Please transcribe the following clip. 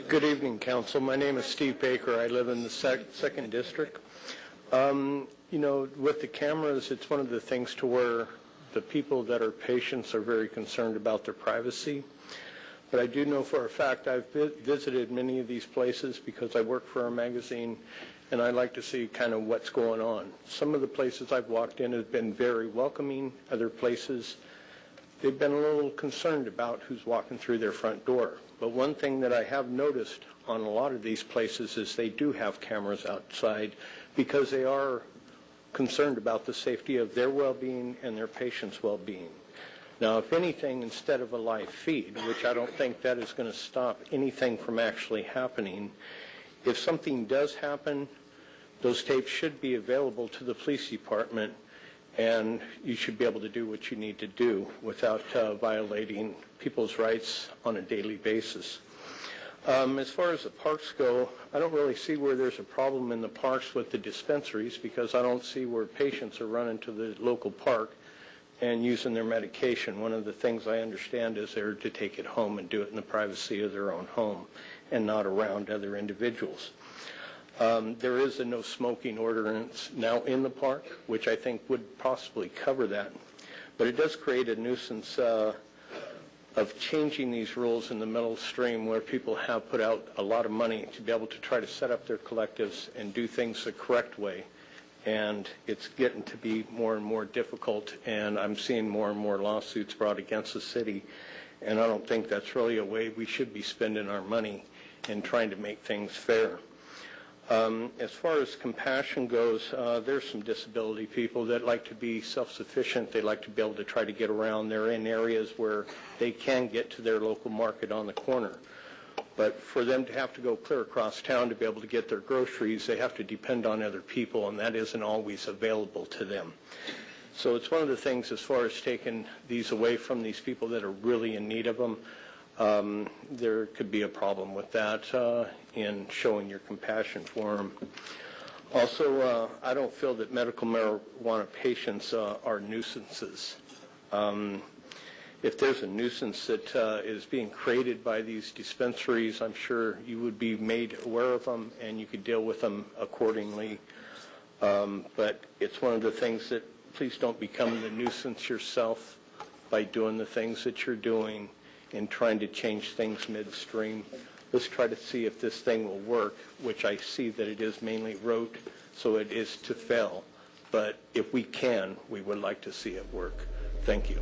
Good evening, Council. My name is Steve Baker. I live in the second district. With the cameras, it's one of the things to where the people that are patients are very concerned about their privacy. But I do know for a fact I've visited many of these places because I work for a magazine, and I like to see kind of what's going on. Some of the places I've walked in have been very welcoming. Other places, they've been a little concerned about who's walking through their front door. But one thing that I have noticed on a lot of these places is they do have cameras outside because they are concerned about the safety of their well-being and their patients' well-being. Now, if anything, instead of a live feed, which I don't think that is going to stop anything from actually happening, if something does happen, those tapes should be available to the police department, and you should be able to do what you need to do without violating people's rights on a daily basis. As far as the parks go, I don't really see where there's a problem in the parks with the dispensaries because I don't see where patients are running to the local park and using their medication. One of the things I understand is they're to take it home and do it in the privacy of their own home and not around other individuals. There is a no smoking ordinance now in the park, which I think would possibly cover that. But it does create a nuisance of changing these rules in the middle stream where people have put out a lot of money to be able to try to set up their collectives and do things the correct way. And it's getting to be more and more difficult, and I'm seeing more and more lawsuits brought against the city. And I don't think that's really a way we should be spending our money in trying to make things fair. As far as compassion goes, there's some disability people that like to be self-sufficient. They like to be able to try to get around. They're in areas where they can get to their local market on the corner. But for them to have to go clear across town to be able to get their groceries, they have to depend on other people, and that isn't always available to them. So it's one of the things as far as taking these away from these people that are really in need of them. There could be a problem with that in showing your compassion for them. Also, I don't feel that medical marijuana patients are nuisances. If there's a nuisance that is being created by these dispensaries, I'm sure you would be made aware of them and you could deal with them accordingly. But it's one of the things that please don't become the nuisance yourself by doing the things that you're doing and trying to change things midstream. Let's try to see if this thing will work, which I see that it is mainly rote, so it is to fail. But if we can, we would like to see it work. Thank you.